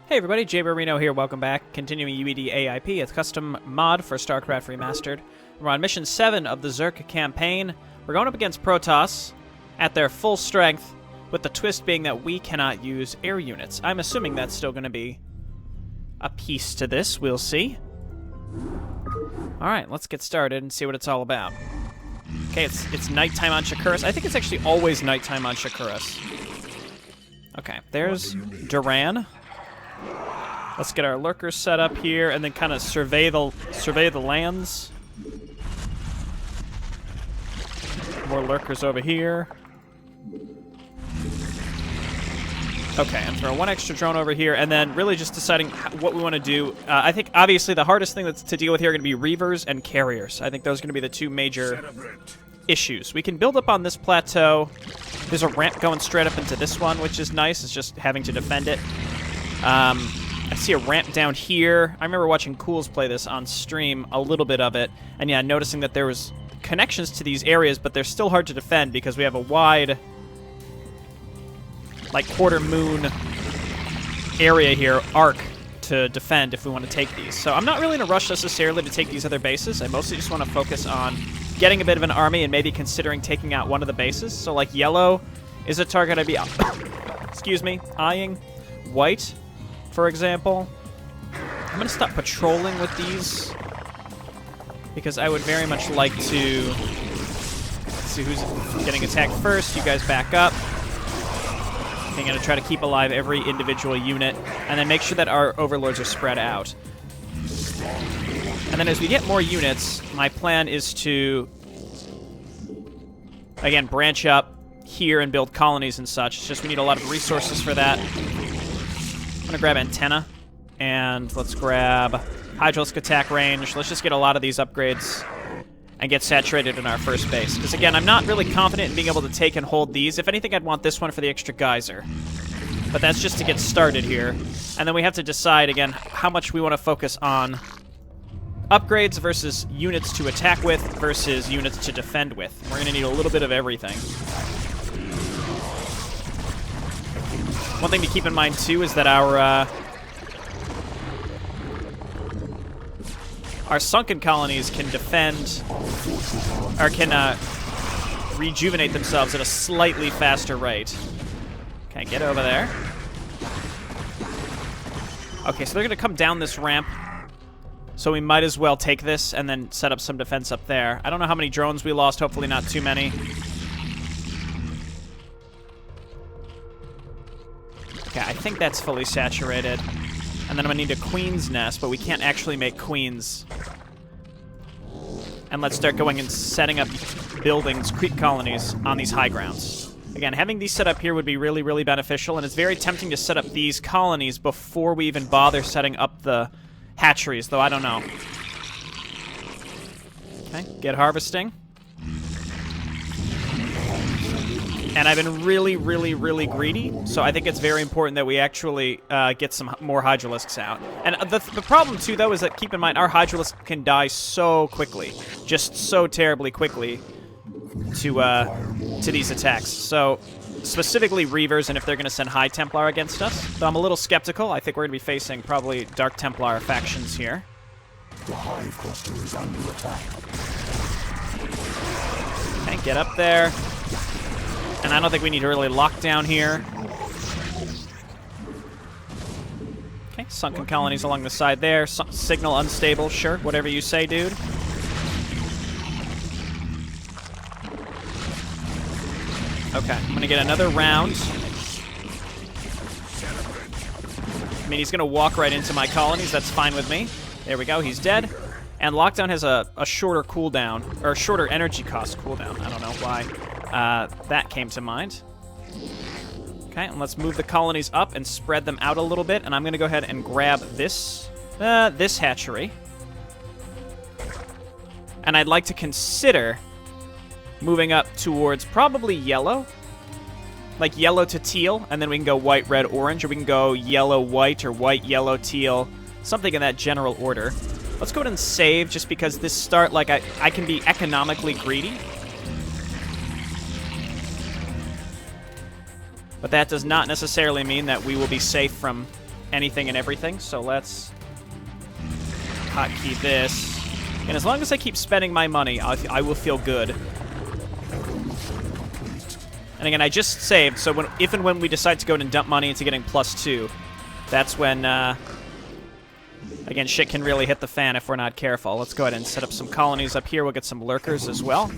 Hey everybody, Jay Reno here, welcome back. Continuing UEDAIP, it's custom mod for StarCraft Remastered. We're on Mission 7 of the Zerk campaign. We're going up against Protoss at their full strength, with the twist being that we cannot use air units. I'm assuming that's still going to be a piece to this, we'll see. Alright, let's get started and see what it's all about. Okay, it's nighttime on Shakuras. I think it's actually always nighttime on Shakuras. Okay, there's Duran. Let's get our lurkers set up here, and then kind of survey the lands. More lurkers over here. Okay, and throw one extra drone over here, and then really just deciding what we want to do. I think, obviously, the hardest thing to deal with here are going to be reavers and carriers. I think those are going to be the two major issues. We can build up on this plateau. There's a ramp going straight up into this one, which is nice. It's just having to defend it. I see a ramp down here. I remember watching Cools play this on stream, a little bit of it, and yeah, noticing that there was connections to these areas, but they're still hard to defend because we have a wide, like, quarter moon area here, arc, to defend if we want to take these. So I'm not really in a rush necessarily to take these other bases. I mostly just want to focus on getting a bit of an army and maybe considering taking out one of the bases. So, like, yellow is a target I'd be, excuse me, eyeing. White, for example. I'm going to stop patrolling with these because I would very much like to see who's getting attacked first. You guys back up. I'm going to try to keep alive every individual unit and then make sure that our overlords are spread out. And then as we get more units, my plan is to, again, branch up here and build colonies and such. It's just we need a lot of resources for that. I'm going to grab antenna, and let's grab hydraulic attack range. Let's just get a lot of these upgrades and get saturated in our first base. Because, again, I'm not really confident in being able to take and hold these. If anything, I'd want this one for the extra geyser. But that's just to get started here. And then we have to decide, again, how much we want to focus on upgrades versus units to attack with versus units to defend with. We're going to need a little bit of everything. One thing to keep in mind, too, is that our sunken colonies can defend, or can rejuvenate themselves at a slightly faster rate. Okay, get over there. Okay, so they're going to come down this ramp, so we might as well take this and then set up some defense up there. I don't know how many drones we lost, hopefully not too many. Okay, I think that's fully saturated. And then I'm going to need a queen's nest, but we can't actually make queens. And let's start going and setting up buildings, creep colonies, on these high grounds. Again, having these set up here would be really, really beneficial, and it's very tempting to set up these colonies before we even bother setting up the hatcheries, though I don't know. Okay, get harvesting. And I've been really, really, really greedy, so I think it's very important that we actually get some more Hydralisks out. And the problem, too, though, is that, keep in mind, our Hydralisk can die so quickly, just so terribly quickly to these attacks. So, specifically Reavers, and if they're going to send High Templar against us. Though I'm a little skeptical. I think we're going to be facing probably Dark Templar factions here. The Hive cluster is under attack. Okay, get up there. And I don't think we need to really lock down here. Okay, sunken colonies along the side there. Signal unstable, sure. Whatever you say, dude. Okay, I'm going to get another round. I mean, he's going to walk right into my colonies. That's fine with me. There we go. He's dead. And lockdown has a shorter cooldown, or shorter energy cost cooldown. I don't know why. That came to mind. Okay, and let's move the colonies up and spread them out a little bit. And I'm going to go ahead and grab this hatchery. And I'd like to consider moving up towards probably yellow. Like yellow to teal, and then we can go white, red, orange, or we can go yellow, white, or white, yellow, teal. Something in that general order. Let's go ahead and save, just because this start, like, I can be economically greedy. But that does not necessarily mean that we will be safe from anything and everything. So let's hotkey this. And as long as I keep spending my money, I will feel good. And again, I just saved, so if and when we decide to go and dump money into getting +2, that's when, again, shit can really hit the fan if we're not careful. Let's go ahead and set up some colonies up here. We'll get some lurkers as well.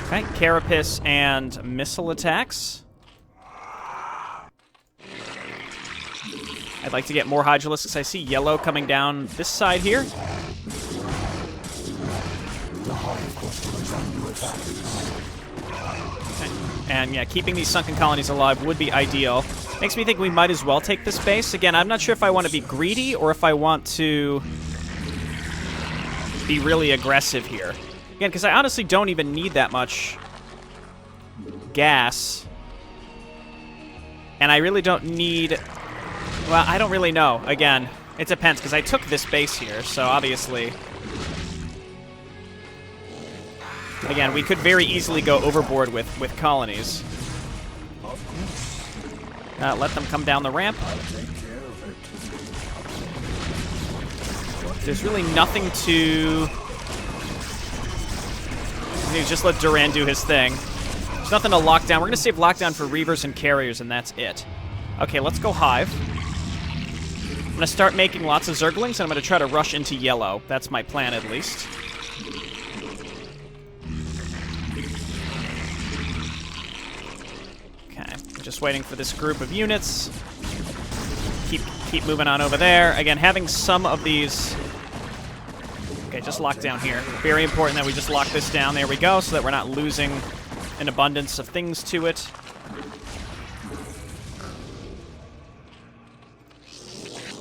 Okay, carapace and missile attacks. I'd like to get more Hydralisks. I see yellow coming down this side here. The hive cluster is under attack. And yeah, keeping these sunken colonies alive would be ideal. Makes me think we might as well take this base. Again, I'm not sure if I want to be greedy or if I want to be really aggressive here. Again, because I honestly don't even need that much gas. And I really don't need... Well, I don't really know. Again, it depends, because I took this base here, so obviously... Again, we could very easily go overboard with colonies. Let them come down the ramp. There's really nothing to... Just let Duran do his thing. There's nothing to lock down. We're going to save lockdown for Reavers and Carriers, and that's it. Okay, let's go Hive. I'm going to start making lots of Zerglings, and I'm going to try to rush into yellow. That's my plan, at least. Just waiting for this group of units. Keep moving on over there. Again, having some of these... Okay, just lock down here. Very important that we just lock this down. There we go, so that we're not losing an abundance of things to it.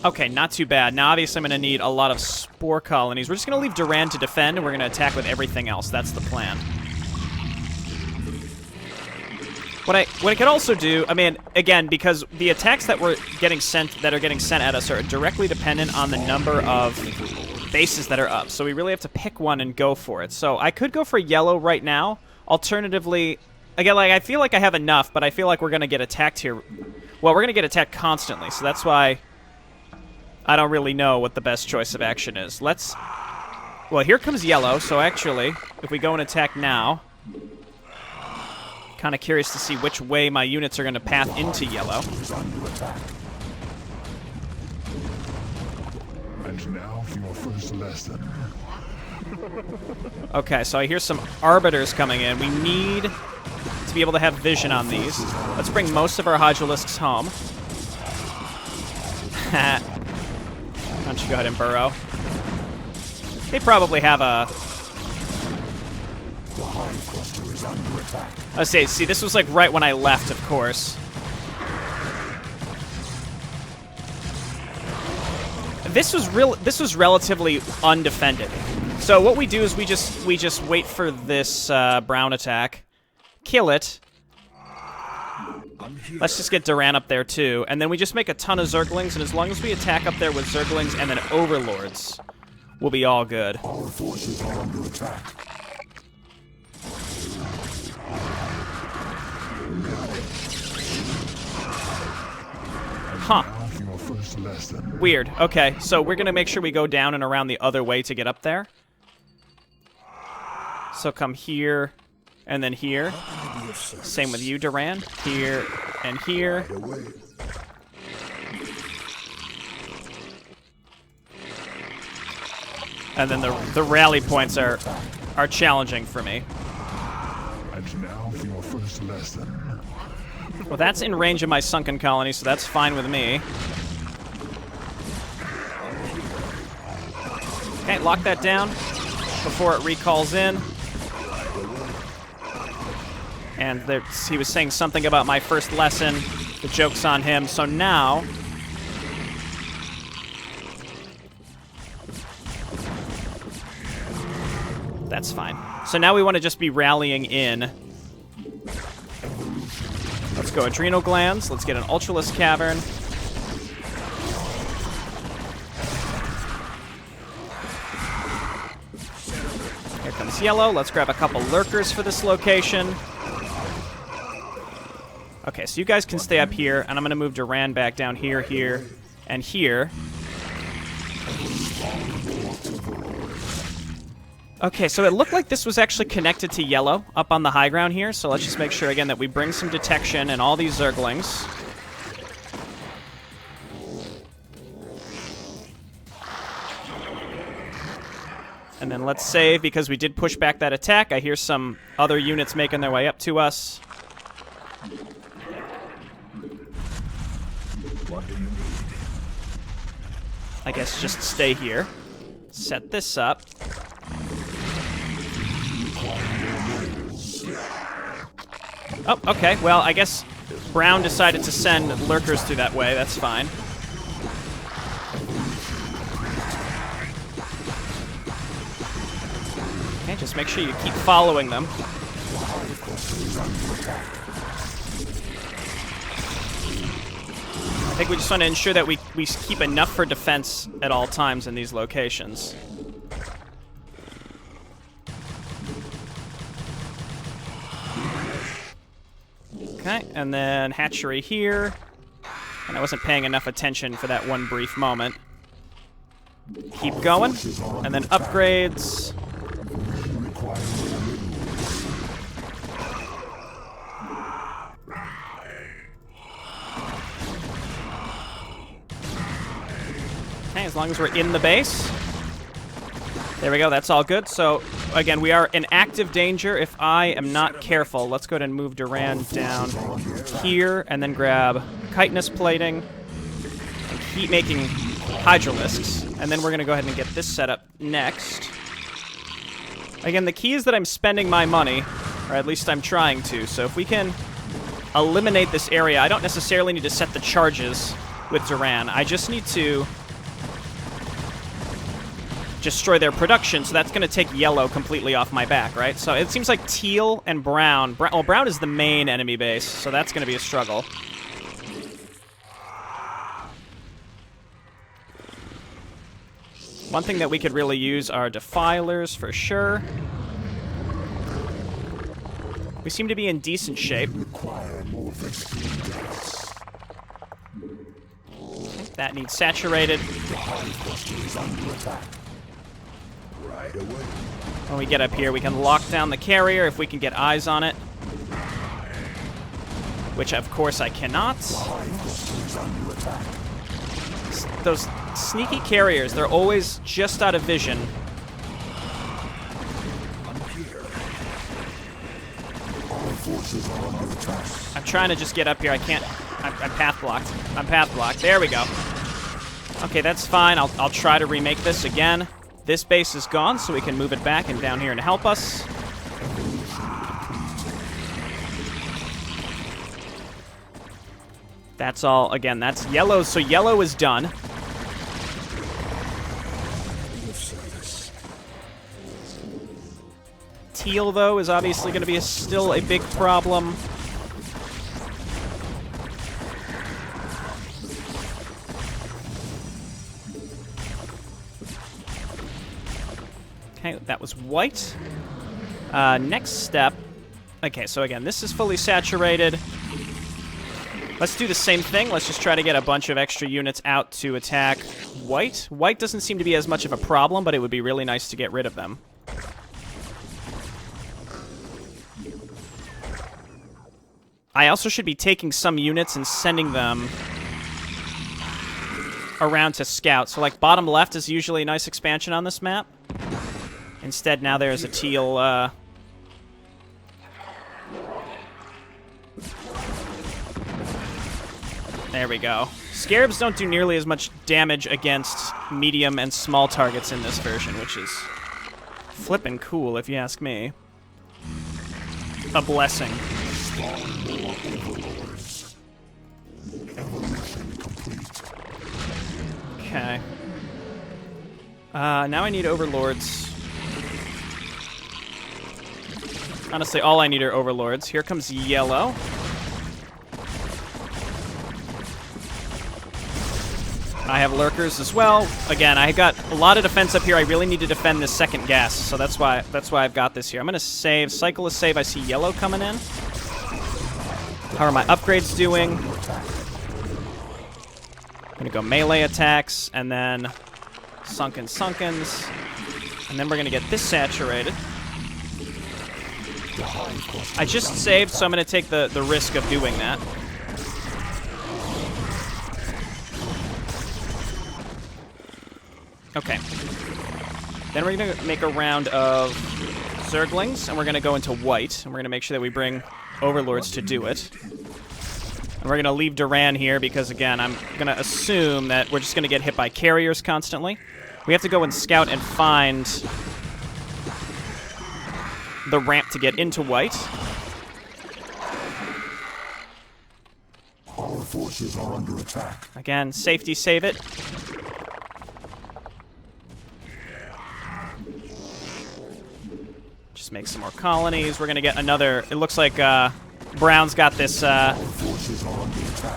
Okay, not too bad. Now, obviously, I'm going to need a lot of spore colonies. We're just going to leave Duran to defend, and we're going to attack with everything else. That's the plan. What I could also do, I mean, again, because the attacks that are getting sent at us are directly dependent on the number of bases that are up. So we really have to pick one and go for it. So I could go for yellow right now. Alternatively, again, like I feel like I have enough, but I feel like we're going to get attacked here. Well, we're going to get attacked constantly, so that's why I don't really know what the best choice of action is. Well, here comes yellow, so actually, if we go and attack now... Kind of curious to see which way my units are going to path into yellow. And now for your first lesson. Okay, so I hear some arbiters coming in. We need to be able to have vision on these. Let's bring most of our Hydralisks home. Why don't you go ahead and burrow? They probably have a... The hive cluster is under attack. Let's see, this was like right when I left, of course. This was relatively undefended. So what we do is we just wait for this brown attack, kill it. Let's just get Duran up there too, and then we just make a ton of Zerglings, and as long as we attack up there with Zerglings and then Overlords, we'll be all good. Our forces are under attack. Huh. Your first lesson. Weird. Okay, so we're going to make sure we go down and around the other way to get up there. So come here, and then here. Same with you, Duran. Here, and here. And then the rally points are challenging for me. And now for your first lesson. Well, that's in range of my sunken colony, so that's fine with me. Okay, lock that down before it recalls in. And he was saying something about my first lesson. The joke's on him. So now... That's fine. So now we want to just be rallying in. Let's go Adrenal Glands. Let's get an Ultralisk Cavern. Here comes yellow. Let's grab a couple Lurkers for this location. Okay, so you guys can stay up here, and I'm going to move Duran back down here, here, and here. Okay, so it looked like this was actually connected to yellow up on the high ground here, so let's just make sure, again, that we bring some detection and all these Zerglings. And then let's save, because we did push back that attack. I hear some other units making their way up to us. What do you need? I guess just stay here. Set this up. Oh, okay. Well, I guess Brown decided to send lurkers through that way. That's fine. Okay, just make sure you keep following them. I think we just want to ensure that we keep enough for defense at all times in these locations. Okay, and then hatchery here. And I wasn't paying enough attention for that one brief moment. Keep going, and then upgrades. Okay, as long as we're in the base. There we go, that's all good. So, again, we are in active danger if I am not careful. Let's go ahead and move Duran down here, and then grab chitinous plating, and keep making hydralisks. And then we're going to go ahead and get this set up next. Again, the key is that I'm spending my money, or at least I'm trying to. So if we can eliminate this area, I don't necessarily need to set the charges with Duran. I just need to destroy their production, so that's going to take yellow completely off my back, right? So it seems like teal and brown. Well, brown is the main enemy base, so that's going to be a struggle. One thing that we could really use are defilers for sure. We seem to be in decent shape. That needs saturated. When we get up here, we can lock down the carrier if we can get eyes on it. Which, of course, I cannot. Those sneaky carriers, they're always just out of vision. I'm trying to just get up here. I can't. I'm path blocked. I'm path blocked. There we go. Okay, that's fine. I'll try to remake this again. This base is gone, so we can move it back and down here and help us. That's all. Again, that's yellow. So yellow is done. Teal, though, is obviously going to be still a big problem. Okay, that was white. Next step. Okay, so again, this is fully saturated. Let's do the same thing. Let's just try to get a bunch of extra units out to attack white. White doesn't seem to be as much of a problem, but it would be really nice to get rid of them. I also should be taking some units and sending them around to scout. So, like, bottom left is usually a nice expansion on this map. Instead, now there's a teal, There we go. Scarabs don't do nearly as much damage against medium and small targets in this version, which is flippin' cool, if you ask me. A blessing. Okay. Now I need overlords. Honestly, all I need are overlords. Here comes yellow. I have lurkers as well. Again, I got a lot of defense up here. I really need to defend this second gas, so that's why I've got this here. I'm gonna save. Cycle is save. I see yellow coming in. How are my upgrades doing? I'm gonna go melee attacks, and then sunkens. And then we're gonna get this saturated. I just saved, so I'm gonna take the risk of doing that. Okay. Then we're gonna make a round of Zerglings, and we're gonna go into white, and we're gonna make sure that we bring Overlords to do it. And we're gonna leave Duran here because, again, I'm gonna assume that we're just gonna get hit by carriers constantly. We have to go and scout and find the ramp to get into white. Our forces are under attack. Again, safety save it. Just make some more colonies. We're gonna get another. It looks like Brown's got this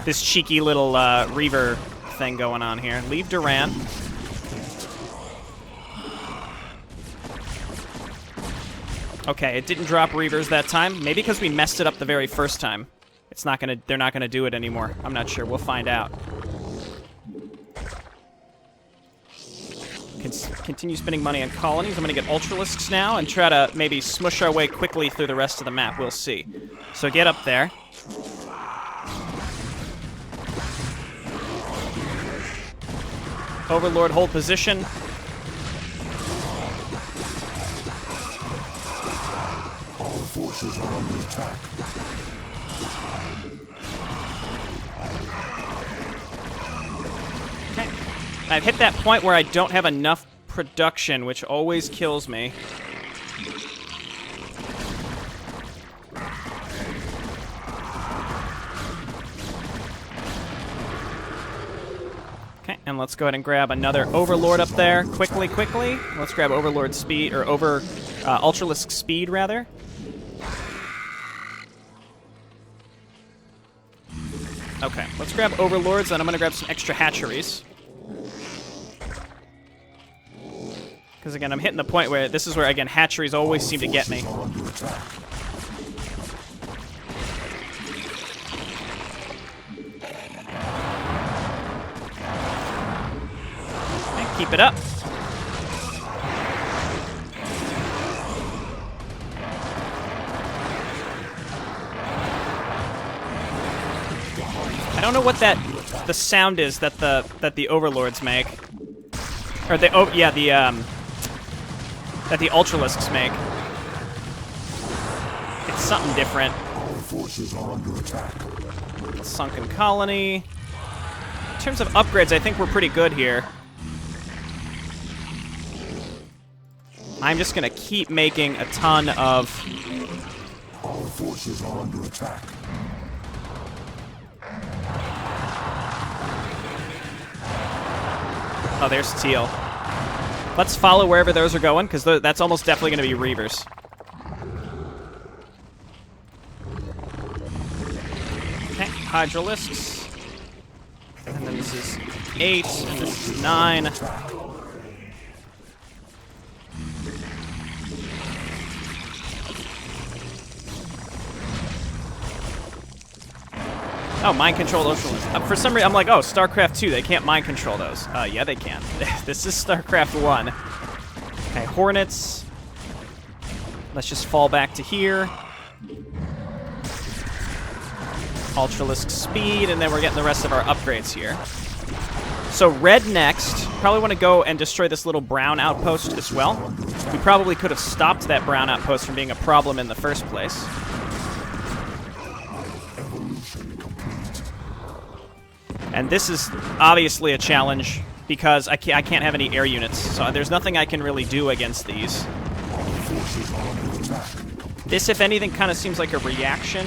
this cheeky little Reaver thing going on here. Leave Duran. Okay, it didn't drop Reavers that time. Maybe because we messed it up the very first time. It's not gonna. They're not gonna do it anymore. I'm not sure. We'll find out. Continue spending money on colonies. I'm gonna get Ultralisks now and try to maybe smush our way quickly through the rest of the map. We'll see. So get up there. Overlord, hold position. Our forces are under attack. Okay. I've hit that point where I don't have enough production, which always kills me. Okay, and let's go ahead and grab another Overlord up there. Quickly. Let's grab Overlord speed, or Ultralisk speed, rather. Okay, let's grab Overlords, and I'm gonna grab some extra hatcheries. Because, again, I'm hitting the point where this is where, again, hatcheries always seem to get me. Okay, keep it up. I don't know what the sound is that the Overlords make. Or that the Ultralisks make. It's something different. Our forces are under attack. Sunken colony. In terms of upgrades, I think we're pretty good here. I'm just gonna keep making a ton of. Our forces are under attack. Oh, there's Teal. Let's follow wherever those are going, because that's almost definitely going to be Reavers. Okay, Hydralisks. And then this is 8, and this is 9. Oh, mind control Ultralisk. For some reason, I'm like, oh, StarCraft 2, they can't mind control those. Yeah, they can. This is StarCraft 1. Okay, Hornets. Let's just fall back to here. Ultralisk speed, and then we're getting the rest of our upgrades here. So red next. Probably want to go and destroy this little brown outpost as well. We probably could have stopped that brown outpost from being a problem in the first place. And this is obviously a challenge because I can't have any air units, so there's nothing I can really do against these. This, if anything, kind of seems like a reaction.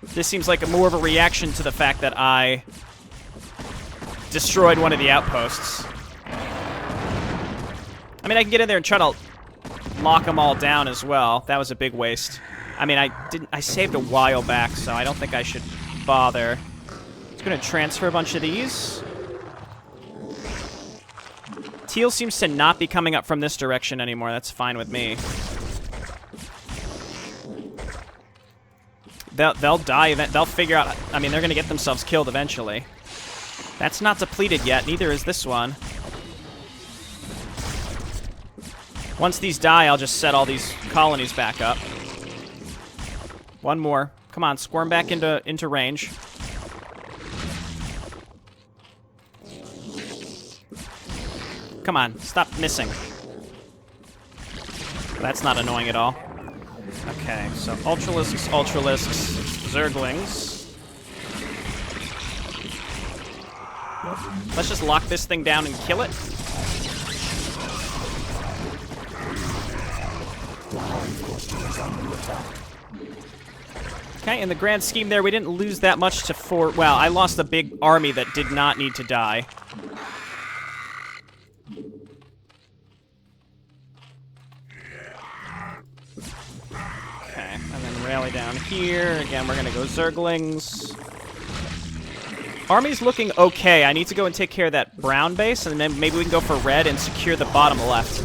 This seems like more of a reaction to the fact that I destroyed one of the outposts. I mean, I can get in there and try to lock them all down as well. That was a big waste. I mean, I saved a while back, so I don't think I should bother. Just gonna transfer a bunch of these. Teal seems to not be coming up from this direction anymore. That's fine with me. They'll die. They'll figure out... I mean, they're going to get themselves killed eventually. That's not depleted yet. Neither is this one. Once these die, I'll just set all these colonies back up. One more. Come on, squirm back into range. Come on, stop missing. That's not annoying at all. Okay, so Ultralisks, Zerglings. Let's just lock this thing down and kill it. Okay, in the grand scheme there, we didn't lose that much to well, I lost a big army that did not need to die. Okay, and then rally down here. Again, we're going to go Zerglings. Army's looking okay. I need to go and take care of that brown base, and then maybe we can go for red and secure the bottom left.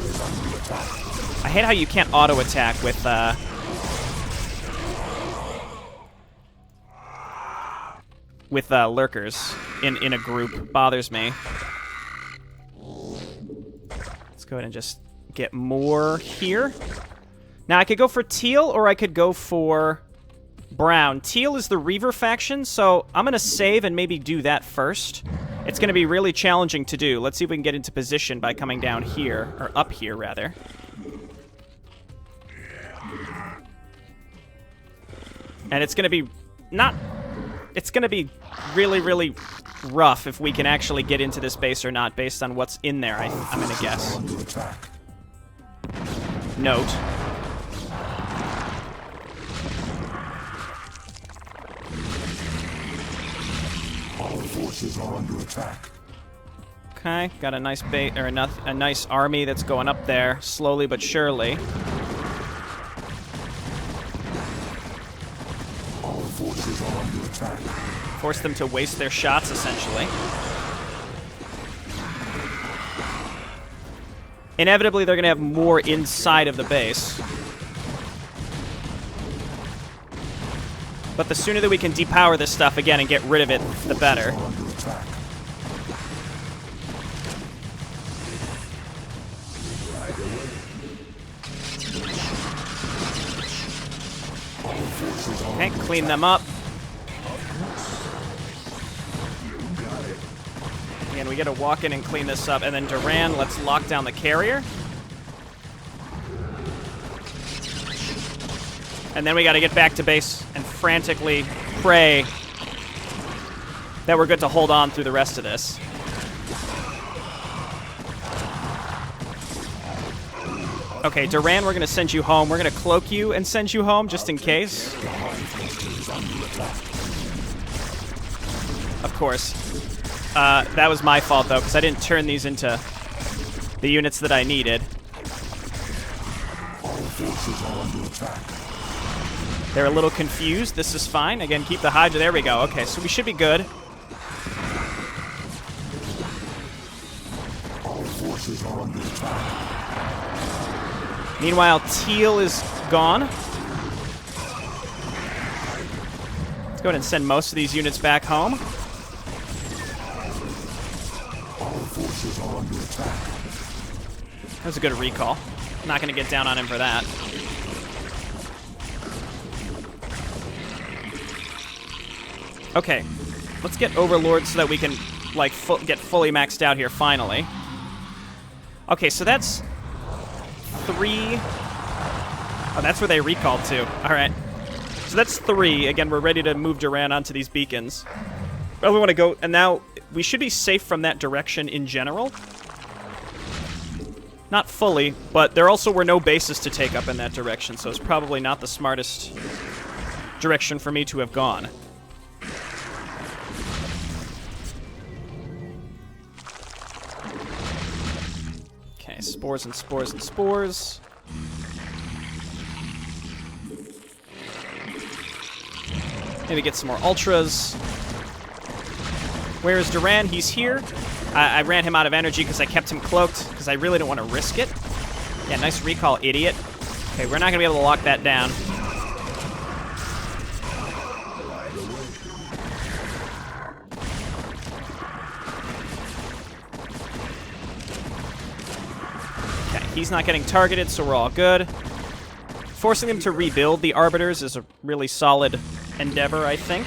I hate how you can't auto-attack with lurkers in a group. Bothers me. Let's go ahead and just get more here. Now, I could go for teal, or I could go for brown. Teal is the Reaver faction, so I'm going to save and maybe do that first. It's going to be really challenging to do. Let's see if we can get into position by coming down here, or up here, rather. And it's going to be it's going to be really, really rough if we can actually get into this base or not, based on what's in there, I'm going to guess. Note. All forces are under attack. Okay, got a nice bait or a nice army that's going up there, slowly but surely. All forces are under attack. Force them to waste their shots, essentially. Inevitably, they're going to have more inside of the base. But the sooner that we can depower this stuff again and get rid of it, the better. Okay, clean them up. Again, we gotta walk in and clean this up. And then Duran, let's lock down the carrier. And then we gotta get back to base and frantically pray that we're good to hold on through the rest of this. Okay, Duran, we're gonna send you home. We're gonna cloak you and send you home, just in case. Of course. That was my fault, though, because I didn't turn these into the units that I needed. They're a little confused. This is fine. Again, keep the Hydra. There we go. Okay, so we should be good. Meanwhile, Teal is gone. Let's go ahead and send most of these units back home. That was a good recall. I'm not going to get down on him for that. Okay, let's get Overlord so that we can, like, get fully maxed out here, finally. Okay, so that's 3... Oh, that's where they recalled to. All right. So that's 3. Again, we're ready to move Duran onto these beacons. Well, we want to go... And now, we should be safe from that direction in general. Not fully, but there also were no bases to take up in that direction, so it's probably not the smartest direction for me to have gone. Okay, spores and spores and spores. Maybe get some more ultras. Where is Duran? He's here. I ran him out of energy because I kept him cloaked because I really don't want to risk it. Yeah, nice recall, idiot. Okay, we're not going to be able to lock that down. Okay, he's not getting targeted, so we're all good. Forcing them to rebuild the Arbiters is a really solid endeavor, I think.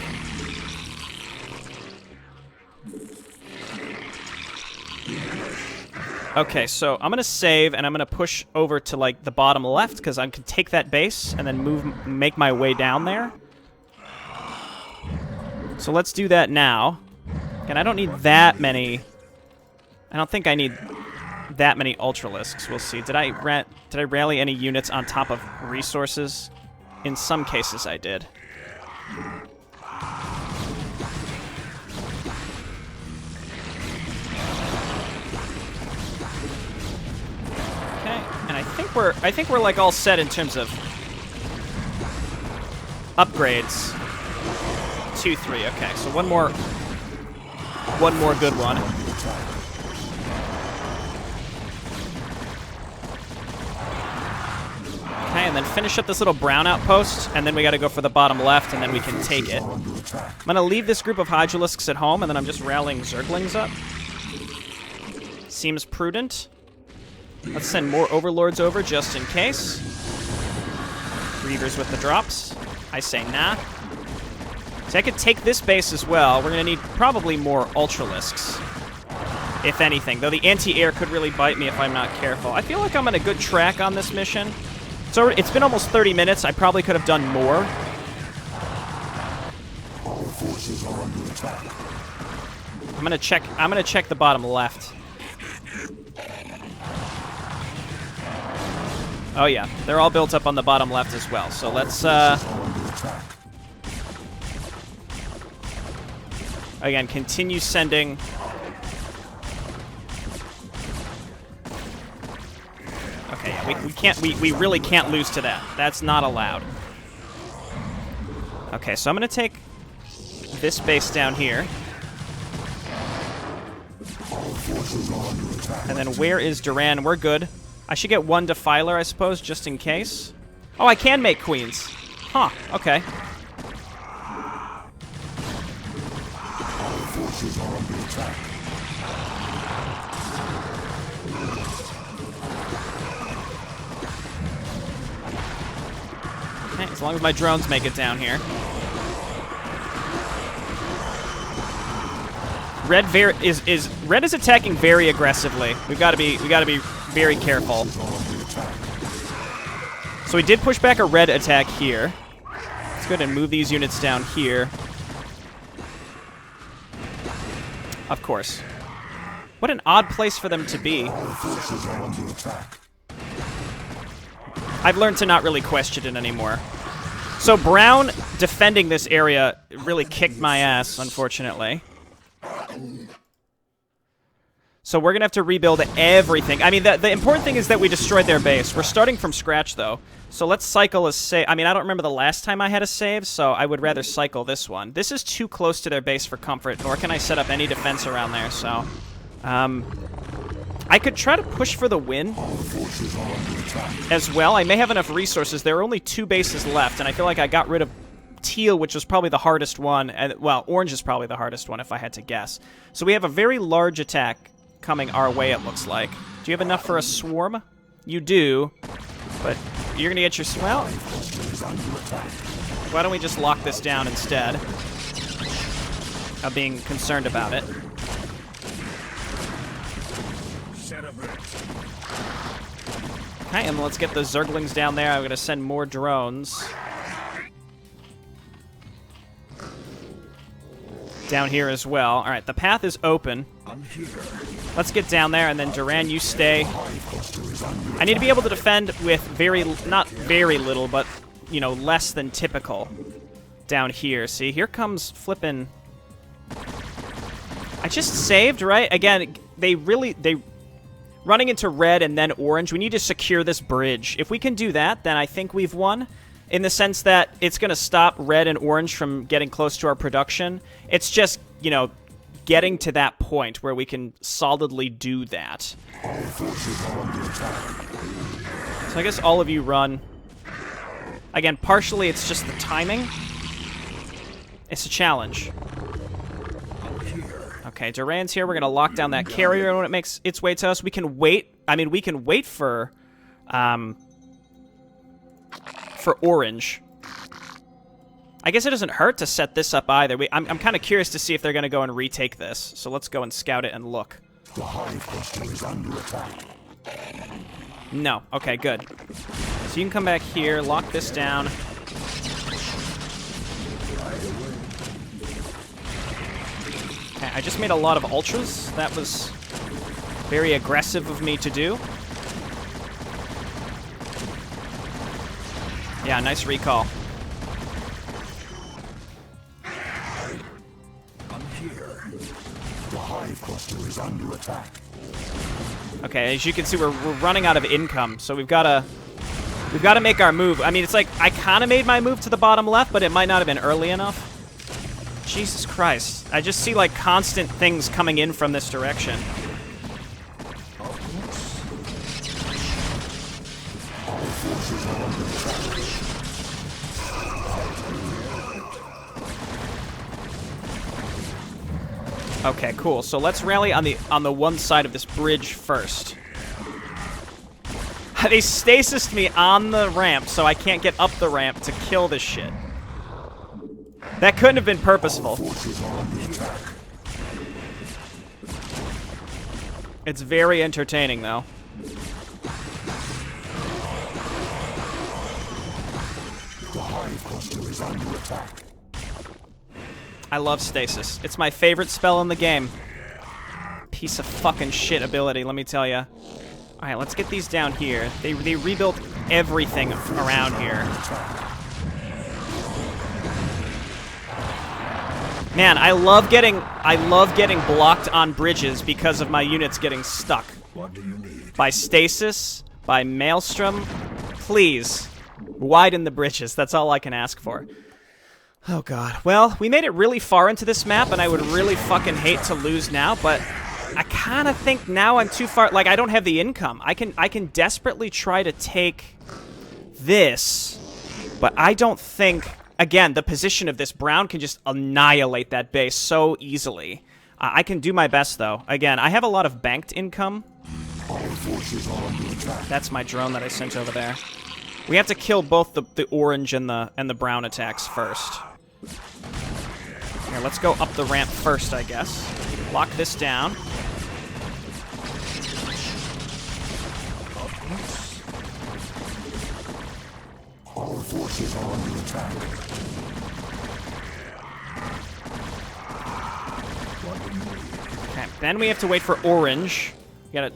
Okay, so I'm going to save, and I'm going to push over to, like, the bottom left, because I can take that base and then make my way down there. So let's do that now. And I don't need that many... I don't think I need that many Ultralisks. We'll see. Did I rally any units on top of resources? In some cases, I did. I think we're like all set in terms of upgrades. 2, 3. Okay, so one more good one. Okay, and then finish up this little brown outpost, and then we got to go for the bottom left, and then we can take it. I'm gonna leave this group of Hydralisks at home, and then I'm just rallying Zerglings up. Seems prudent. Let's send more Overlords over just in case. Reavers with the drops. I say nah. So I could take this base as well. We're going to need probably more Ultralisks, if anything. Though the anti-air could really bite me if I'm not careful. I feel like I'm on a good track on this mission. So it's been almost 30 minutes. I probably could have done more. Our forces are under attack. I'm gonna check the bottom left. Oh yeah, they're all built up on the bottom left as well. So let's again continue sending. Okay, yeah, we really can't lose to that. That's not allowed. Okay, so I'm gonna take this base down here. And then where is Duran? We're good. I should get one Defiler, I suppose, just in case. Oh, I can make queens. Huh, okay. Okay, as long as my drones make it down here. Red is attacking very aggressively. We gotta be very careful. So we did push back a red attack here. Let's go ahead and move these units down here. Of course. What an odd place for them to be. I've learned to not really question it anymore. So Brown defending this area really kicked my ass, unfortunately. So we're going to have to rebuild everything. I mean, the important thing is that we destroyed their base. We're starting from scratch, though. So let's cycle a save. I mean, I don't remember the last time I had a save, so I would rather cycle this one. This is too close to their base for comfort, nor can I set up any defense around there, so... I could try to push for the win as well. I may have enough resources. There are only 2 bases left, and I feel like I got rid of teal, which was probably the hardest one. And, well, orange is probably the hardest one, if I had to guess. So we have a very large attack coming our way, it looks like. Do you have enough for a swarm? You do, but you're going to get your... Well, why don't we just lock this down instead of being concerned about it? Okay, and let's get the Zerglings down there. I'm going to send more drones down here as well. All right, the path is open. Let's get down there, and then Duran, you stay. I need to be able to defend with not very little, but, you know, less than typical down here. See, here comes flippin'... I just saved, right? Again, they running into red and then orange. We need to secure this bridge. If we can do that, then I think we've won, in the sense that it's going to stop red and orange from getting close to our production. It's just, you know, getting to that point where we can solidly do that. So I guess all of you run. Again, partially it's just the timing. It's a challenge. Okay, Duran's here. We're going to lock down that carrier when it makes its way to us. We can wait. I mean, we can wait for orange. I guess it doesn't hurt to set this up either. I'm kind of curious to see if they're going to go and retake this. So let's go and scout it and look. The hive cluster is under attack. No. Okay, good. So you can come back here, lock this down. Okay, I just made a lot of ultras. That was very aggressive of me to do. Yeah, nice recall. The hive cluster is under attack. Okay, as you can see, we're running out of income, so we've got to make our move. I mean, it's like I kind of made my move to the bottom left, but it might not have been early enough. Jesus Christ! I just see like constant things coming in from this direction. Okay, cool. So let's rally on the one side of this bridge first. They stasised me on the ramp, so I can't get up the ramp to kill this shit. That couldn't have been purposeful. It's very entertaining, though. The hive cluster is under attack. I love stasis. It's my favorite spell in the game. Piece of fucking shit ability, let me tell you. Alright, let's get these down here. They rebuilt everything around here. Man, I love getting blocked on bridges because of my units getting stuck. What do you need? By stasis, by maelstrom. Please, widen the bridges. That's all I can ask for. Oh god. Well, we made it really far into this map, and I would really fucking hate to lose now, but I kind of think now I'm too far. Like, I don't have the income. I can desperately try to take this, but I don't think. Again, the position of this brown can just annihilate that base so easily. I can do my best, though. Again, I have a lot of banked income. That's my drone that I sent over there. We have to kill both the orange and the brown attacks first. Here, let's go up the ramp first, I guess. Lock this down. Our forces are under attack. Okay, then we have to wait for orange. We gotta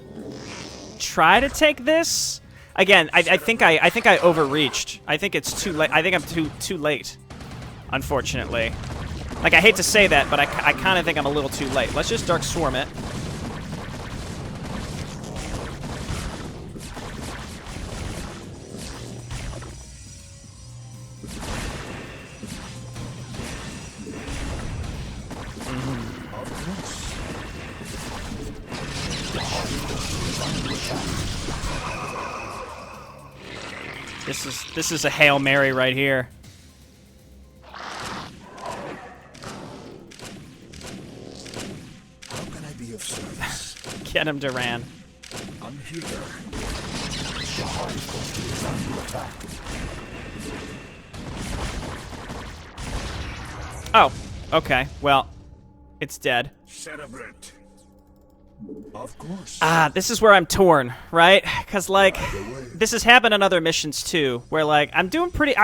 try to take this. Again, I think I overreached. I think it's too late. I think I'm too late. Unfortunately, like I hate to say that, but I kind of think I'm a little too late. Let's just Dark Swarm it. This is a Hail Mary right here. How can I be of service? Get him, Duran. I'm here. The hive cluster is under attack. Oh, okay. Well, it's dead. Celebrate. Of course. Ah, this is where I'm torn, right? Because, like, this has happened on other missions, too, where, like, I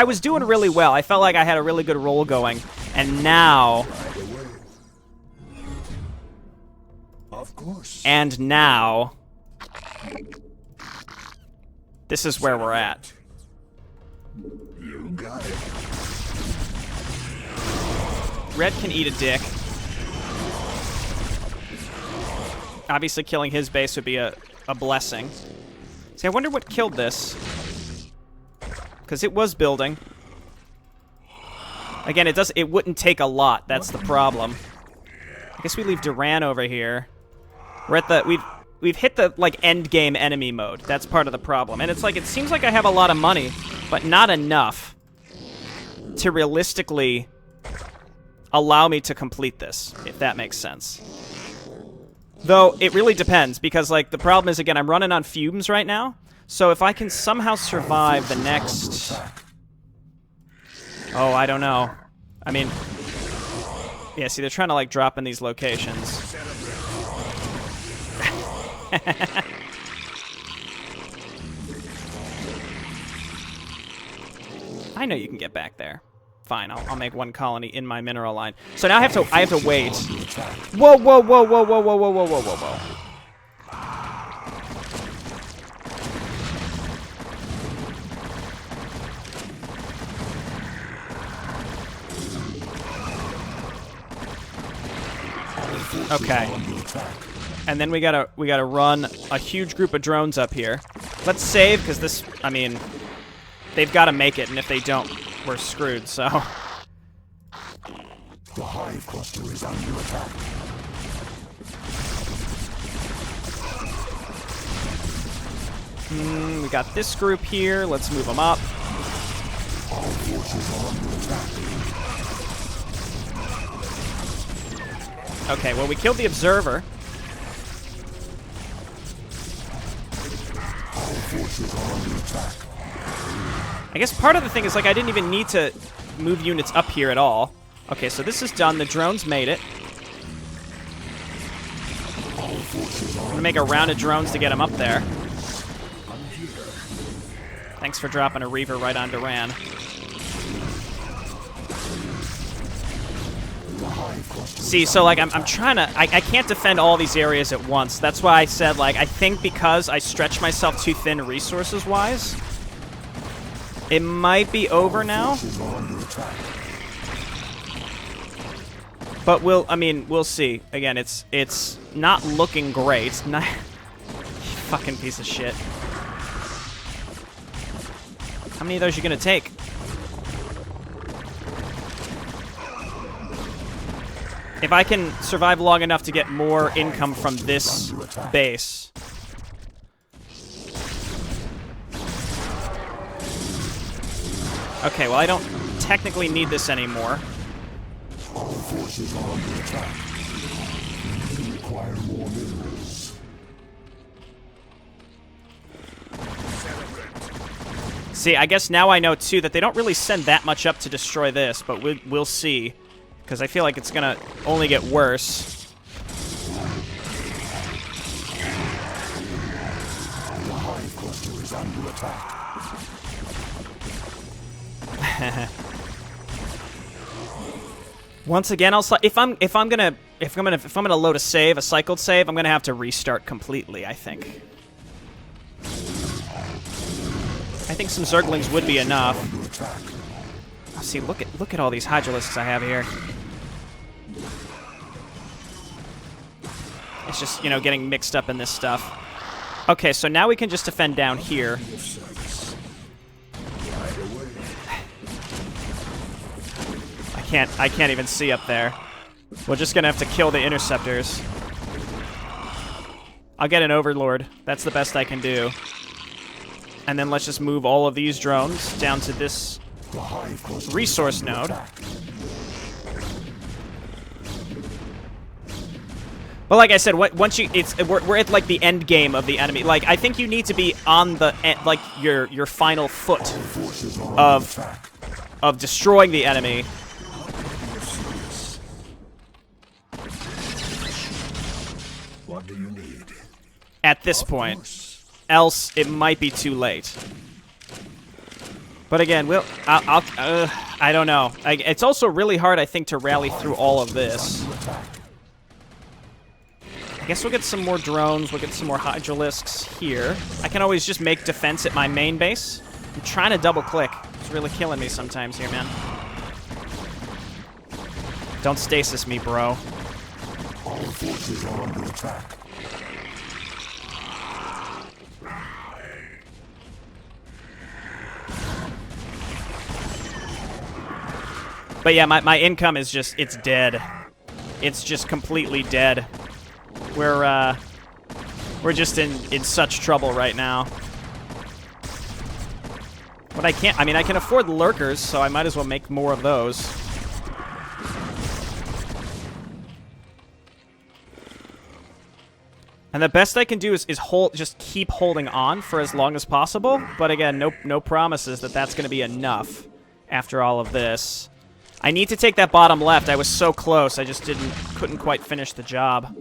was doing really well. I felt like I had a really good roll going. And now... Of course. And now... This is where we're at. You got it. Red can eat a dick. Obviously, killing his base would be a blessing. See, I wonder what killed this. Because it was building. Again, it wouldn't take a lot. That's the problem. guess we leave Duran over here. We're at the we've hit the like end game enemy mode. That's part of the problem. And it's like it seems like I have a lot of money, but not enough to realistically allow me to complete this, if that makes sense. Though it really depends, because like the problem is, again, I'm running on fumes right now. So if I can somehow survive the next... Oh, I don't know. I mean... Yeah, see, they're trying to, like, drop in these locations. I know you can get back there. Fine, I'll make one colony in my mineral line. So now I have to wait. Whoa, whoa, whoa, whoa, whoa, whoa, whoa, whoa, whoa, whoa, whoa. Okay. And then we gotta run a huge group of drones up here. Let's save, because this, I mean, they've got to make it, and if they don't, we're screwed, so. The hive cluster is under attack. We got this group here. Let's move them up. Our forces are under attack. Okay, well, we killed the observer. Our forces are under attack. I guess part of the thing is, like, I didn't even need to move units up here at all. Okay, so this is done. The drones made it. I'm gonna make a round of drones to get them up there. Thanks for dropping a Reaver right on Duran. See, so, like, I'm trying to... I can't defend all these areas at once. That's why I said, like, I think because I stretch myself too thin resources-wise, it might be over now. But we'll see. Again, it's not looking great. It's not... Fucking piece of shit. How many of those are you gonna take? If I can survive long enough to get more income from this base. Okay, well, I don't technically need this anymore. Our forces are under attack. We require more minerals. See, I guess now I know, too, that they don't really send that much up to destroy this, but we'll see. Because I feel like it's gonna only get worse. The hive cluster is under attack. Once again, if I'm gonna load a save, a cycled save, I'm gonna have to restart completely, I think. I think some Zerglings would be enough. Oh, see, look at all these Hydralisks I have here. It's just, you know, getting mixed up in this stuff. Okay, so now we can just defend down here. I can't even see up there. We're just gonna have to kill the interceptors. I'll get an Overlord. That's the best I can do. And then let's just move all of these drones down to this resource node. But like I said, once you we're at like the end game of the enemy. Like I think you need to be on the like your final foot of destroying the enemy. What do you need? At this point, else it might be too late. But again, I don't know. It's also really hard, I think, to rally through all of this. I guess we'll get some more drones. We'll get some more Hydralisks here. I can always just make defense at my main base. I'm trying to double-click. It's really killing me sometimes here, man. Don't stasis me, bro. Our forces are under attack. But yeah, my income is just, it's dead. it's just completely dead. We're just in such trouble right now. But I mean, I can afford lurkers, so I might as well make more of those. And the best I can do is just keep holding on for as long as possible. But again, no promises that that's going to be enough after all of this. I need to take that bottom left. I was so close. I just couldn't quite finish the job.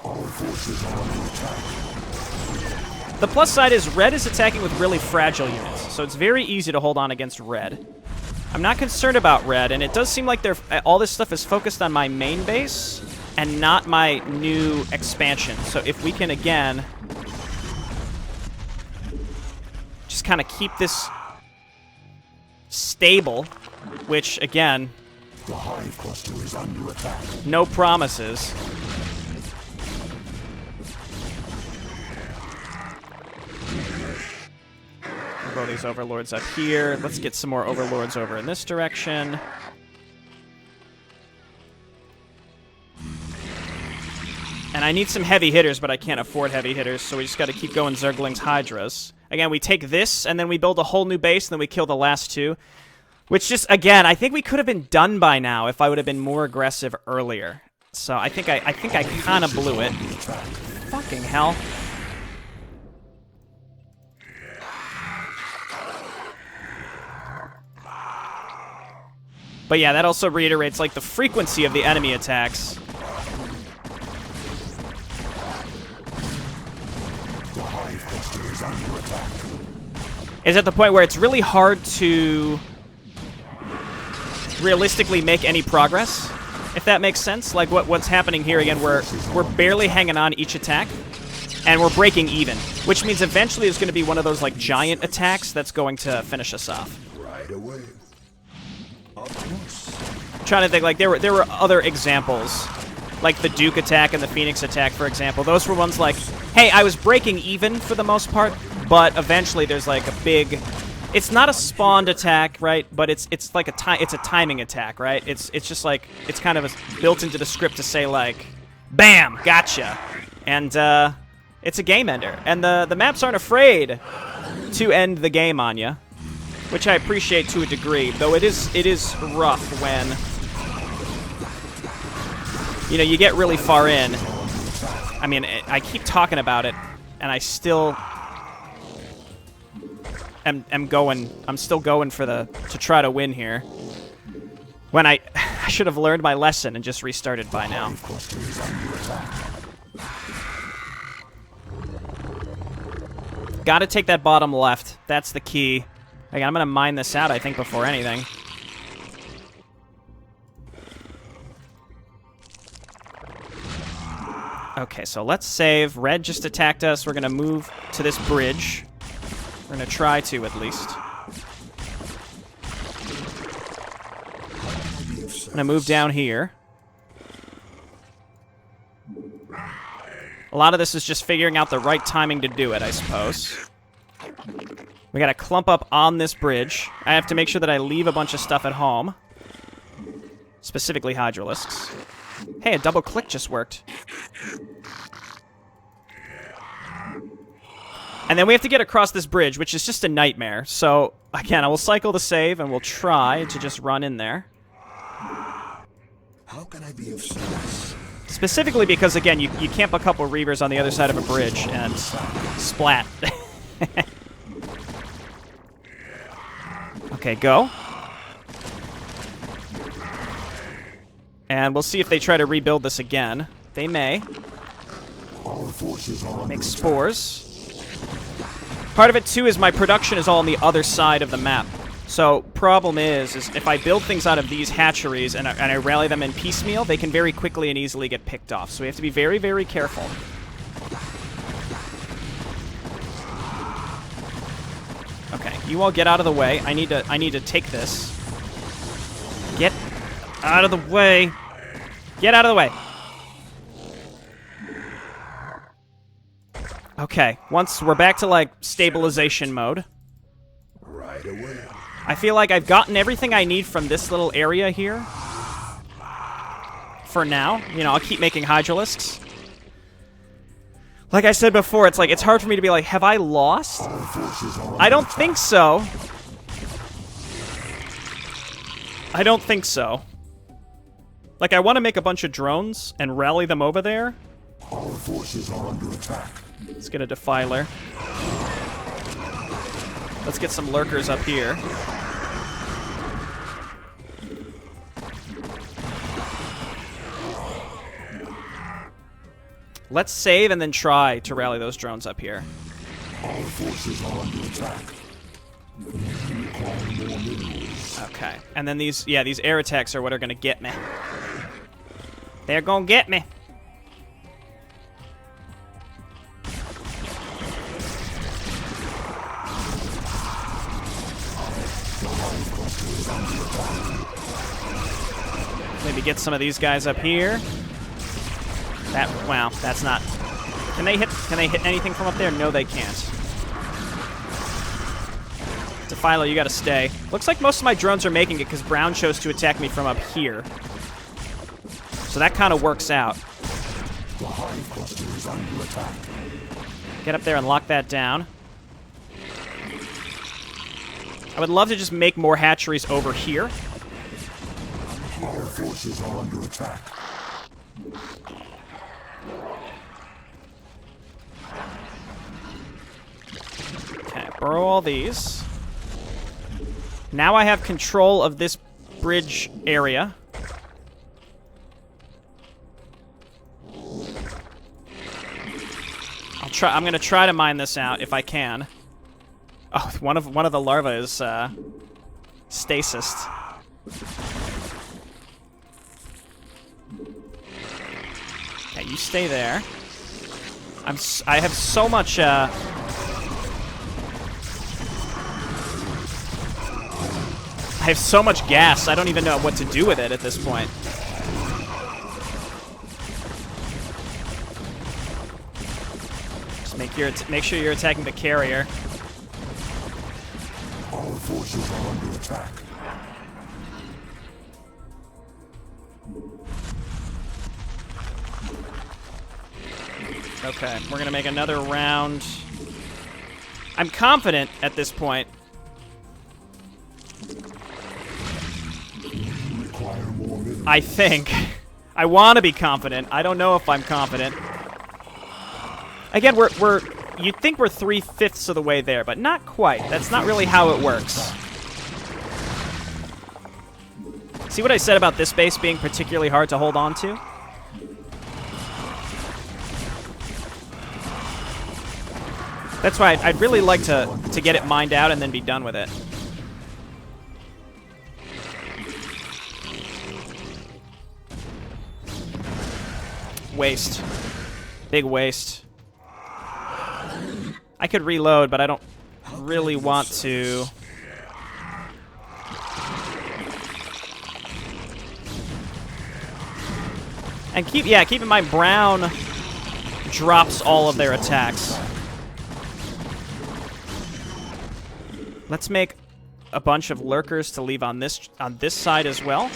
Our forces are under attack. The plus side is red is attacking with really fragile units, so it's very easy to hold on against red. I'm not concerned about red, and it does seem like all this stuff is focused on my main base and not my new expansion. So if we can, again, just kind of keep this stable, which, again, The hive cluster is under attack. no promises. Throw these overlords up here. Let's get some more overlords over in this direction. And I need some heavy hitters, but I can't afford heavy hitters, so we just got to keep going Zergling's Hydras. Again, we take this, and then we build a whole new base, and then we kill the last two. Which just, again, I think we could have been done by now if I would have been more aggressive earlier. So I think I kind of blew it. Fucking hell. But yeah, that also reiterates, like, the frequency of the enemy attacks. The hive cluster is under attack. Is at the point where it's really hard to realistically make any progress, if that makes sense. Like, what's happening here, again, we're barely hanging on each attack, and we're breaking even, which means eventually there's going to be one of those, like, giant attacks that's going to finish us off. Right away. Of course. I'm trying to think, like, there were other examples, like the Duke attack and the Phoenix attack, for example. Those were ones like, hey, I was breaking even for the most part, but eventually there's like a big, it's not a spawned attack, right? But it's like it's a timing attack, right? It's just like, it's kind of built into the script to say like, bam, gotcha, and it's a game ender, and the maps aren't afraid to end the game on you, which I appreciate to a degree, though it is rough when, you know, you get really far in. I mean, I keep talking about it, and I still am I'm still going to try to win here. When I should have learned my lesson and just restarted by now. Gotta take that bottom left. That's the key. Again, I'm gonna mine this out, I think, before anything. Okay, so let's save. Red just attacked us. We're gonna move to this bridge. We're gonna try to, at least. I'm gonna move down here. A lot of this is just figuring out the right timing to do it, I suppose. We gotta clump up on this bridge. I have to make sure that I leave a bunch of stuff at home. Specifically Hydralisks. Hey, a double click just worked. And then we have to get across this bridge, which is just a nightmare. So, again, I will cycle the save, and we'll try to just run in there. How can I be of service? Specifically because, again, you camp a couple Reavers on the other side of a bridge, and splat. Okay, go. And we'll see if they try to rebuild this again. They may. Our forces are Make spores. Part of it, too, is my production is all on the other side of the map. So, problem is if I build things out of these hatcheries and I rally them in piecemeal, they can very quickly and easily get picked off. So we have to be very, very careful. Okay, you all get out of the way. I need to take this. Get out of the way. Get out of the way. Okay, once we're back to, like, stabilization mode. Right away. I feel like I've gotten everything I need from this little area here. For now. You know, I'll keep making Hydralisks. Like I said before, it's like, it's hard for me to be like, have I lost? I don't think so. I don't think so. Like, I want to make a bunch of drones and rally them over there. Our forces are under attack. Let's get a Defiler. Let's get some lurkers up here. Let's save and then try to rally those drones up here. Our forces are under attack. We require more minerals. Okay. And then these, yeah, these air attacks are what are going to get me. They're going to get me. Maybe get some of these guys up here. That, wow, that's not... Can they hit anything from up there? No, they can't. Defiler, you gotta stay. Looks like most of my drones are making it because Brown chose to attack me from up here. So that kind of works out. The hive cluster is under attack. Get up there and lock that down. I would love to just make more hatcheries over here. Our forces are under attack. Okay, burrow all these. Now I have control of this bridge area. I'm gonna try to mine this out if I can. Oh, one of the larvae is stasised. Okay, you stay there. I have so much I have so much gas, I don't even know what to do with it at this point. Just make sure you're attacking the carrier. Our forces are under attack. Okay, we're gonna make another round. I'm confident at this point. Require more minerals. I think. I want to be confident. I don't know if I'm confident. Again, you'd think we're 3/5 of the way there, but not quite. That's not really how it works. See what I said about this base being particularly hard to hold on to? That's why I'd really like to get it mined out and then be done with it. Waste. Big waste. I could reload, but I don't really want to. And keep in mind, Brown drops all of their attacks. Let's make a bunch of lurkers to leave on this side as well.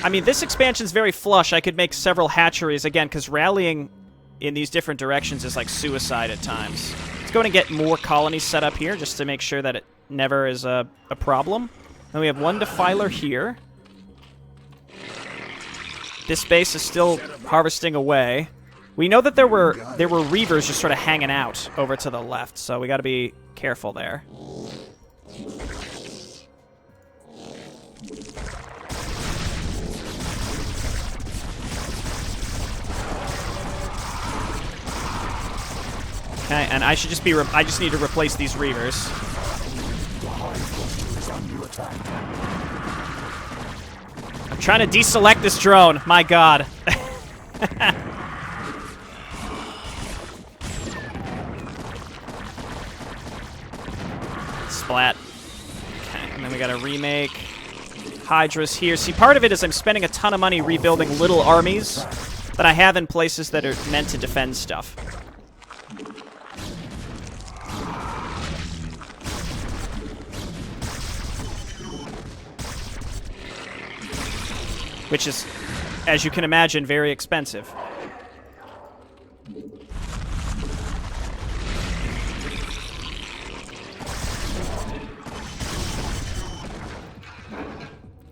I mean, this expansion's very flush. I could make several hatcheries, again, because rallying in these different directions is like suicide at times. Let's go and get more colonies set up here, just to make sure that it never is a problem. Then we have one Defiler here. This base is still harvesting away. We know that there were Reavers just sort of hanging out over to the left, so we got to be careful there. Okay, and I should just be. I just need to replace these Reavers. The hive cluster is under attack. I'm trying to deselect this drone. My God. Splat. Okay, and then we gotta remake Hydras here. See, part of it is I'm spending a ton of money rebuilding little armies that I have in places that are meant to defend stuff. which is, as you can imagine, very expensive.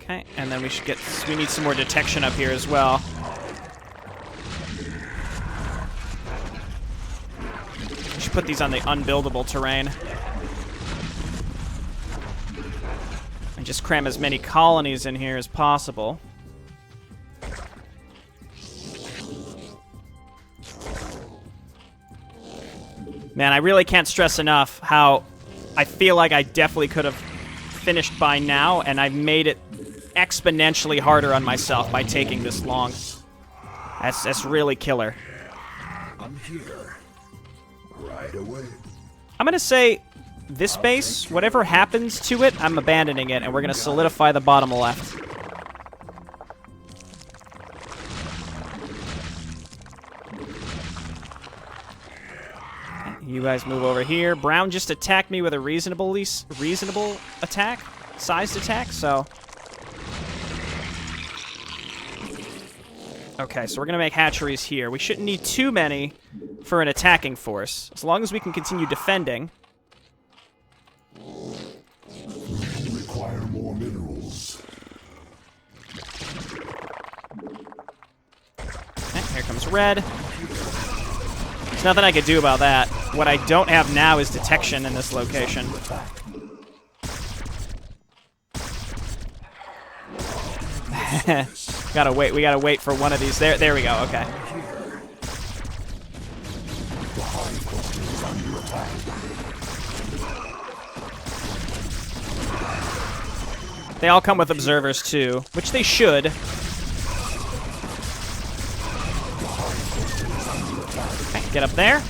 Okay, and then we need some more detection up here as well. We should put these on the unbuildable terrain. And just cram as many colonies in here as possible. Man, I really can't stress enough how I feel like I definitely could have finished by now, and I've made it exponentially harder on myself by taking this long. That's really killer. I'm here. Right away. I'm gonna say this base, whatever happens to it, I'm abandoning it, and we're gonna solidify the bottom left. You guys move over here. Brown just attacked me with a reasonable attack, sized attack, so... Okay, so we're going to make hatcheries here. We shouldn't need too many for an attacking force, as long as we can continue defending. We require more minerals. Okay, here comes red. There's nothing I could do about that. What I don't have now is detection in this location. Gotta wait. We gotta wait for one of these. There we go. Okay. They all come with observers too, which they should. Okay, get up there.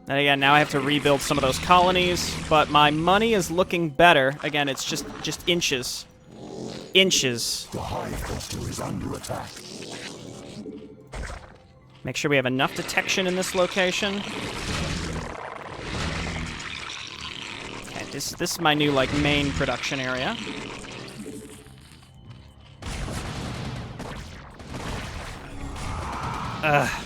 And again, now I have to rebuild some of those colonies, but my money is looking better. Again, it's just inches. Inches. The hive cluster is under attack. Make sure we have enough detection in this location. Okay, this is my new like main production area. Ugh.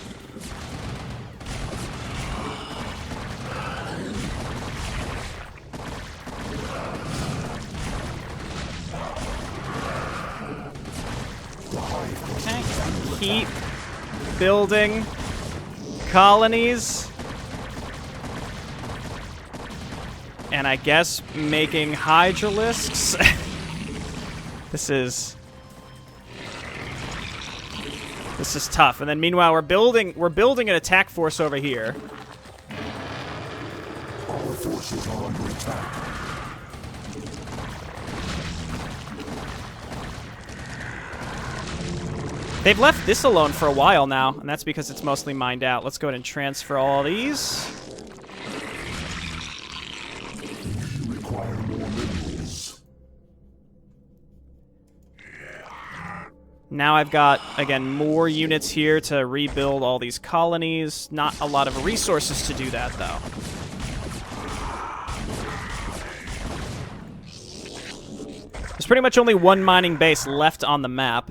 Keep building colonies. And I guess making hydralisks. This is tough. And then meanwhile we're building an attack force over here. Our forces are under attack. They've left this alone for a while now, and that's because it's mostly mined out. Let's go ahead and transfer all these. We require more minerals. Now I've got, again, more units here to rebuild all these colonies. Not a lot of resources to do that, though. There's pretty much only one mining base left on the map.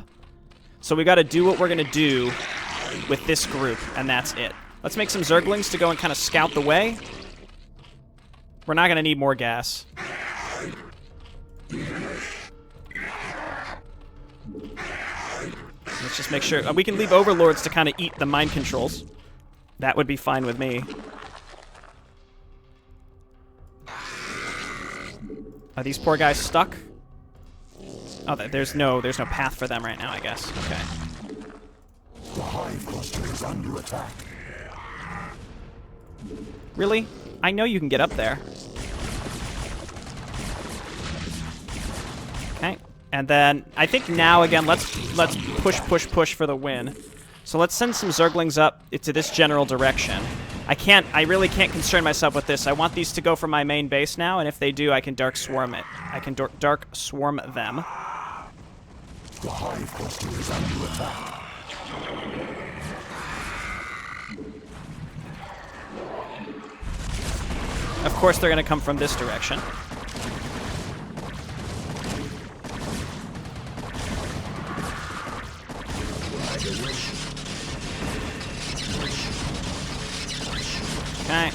So we got to do what we're going to do with this group, and that's it. Let's make some Zerglings to go and kind of scout the way. We're not going to need more gas. Let's just make sure... we can leave Overlords to kind of eat the mind controls. That would be fine with me. Are these poor guys stuck? Oh, there's no path for them right now, I guess. Okay. The hive cluster is under attack. Really? I know you can get up there. Okay. And then I think now again let's push for the win. So let's send some Zerglings up to this general direction. I really can't concern myself with this. I want these to go from my main base now, and if they do, I can Dark Swarm it. I can Dark Swarm them. The hive cluster is under attack. Of course, they're going to come from this direction. Okay.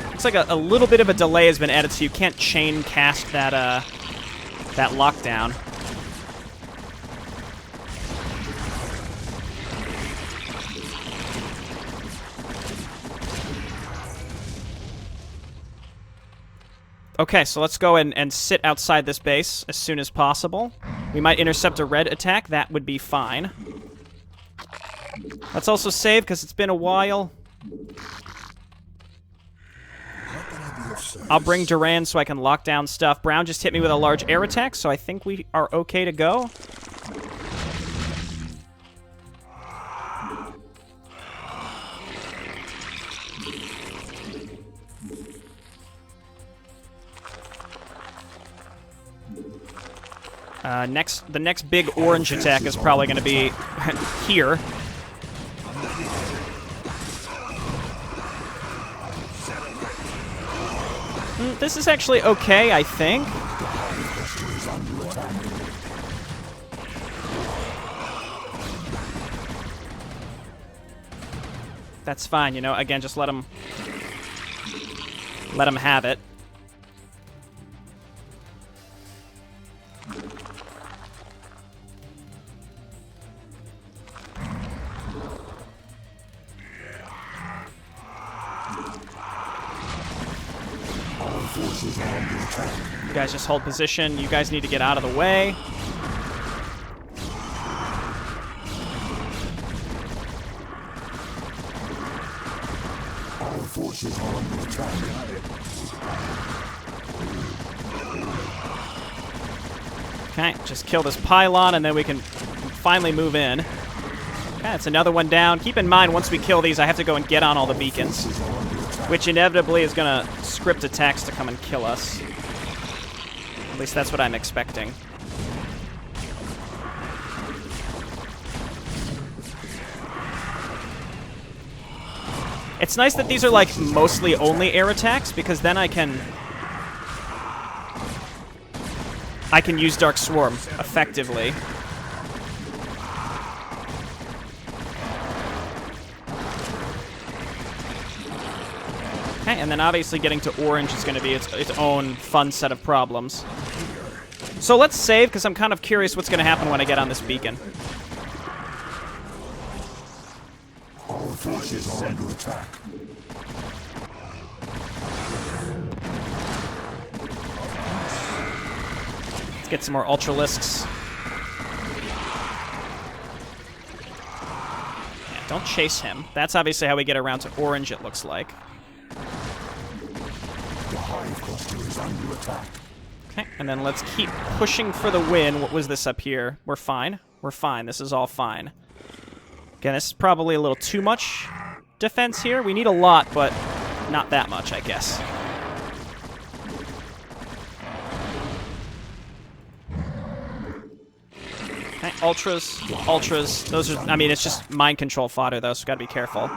Looks like a little bit of a delay has been added, so you can't chain cast that that lockdown. Okay, so let's go and sit outside this base as soon as possible. We might intercept a red attack. That would be fine. Let's also save, because it's been a while. I'll bring Duran so I can lock down stuff. Brown just hit me with a large air attack, so I think we are okay to go. The next big orange attack is probably going to be here. This is actually okay, I think. That's fine, you know. Again, just let him have it. You guys just hold position. You guys need to get out of the way. Our forces are under attack. Okay, just kill this pylon, and then we can finally move in. Okay, it's another one down. Keep in mind, once we kill these, I have to go and get on all the beacons, which inevitably is going to script attacks to come and kill us. At least that's what I'm expecting. It's nice that these are, like, mostly only air attacks, because then I can use Dark Swarm effectively. Okay, and then obviously getting to orange is going to be its own fun set of problems. So let's save, because I'm kind of curious what's going to happen when I get on this beacon. Our forces are under attack. Let's get some more Ultralisks. Yeah, don't chase him. That's obviously how we get around to orange, it looks like. The hive cluster is under attack. Okay, and then let's keep pushing for the win. What was this up here? We're fine. We're fine. This is all fine. Again, this is probably a little too much defense here. We need a lot, but not that much, I guess. Okay, ultras. Those are, I mean, it's just mind control fodder, though, so gotta be careful.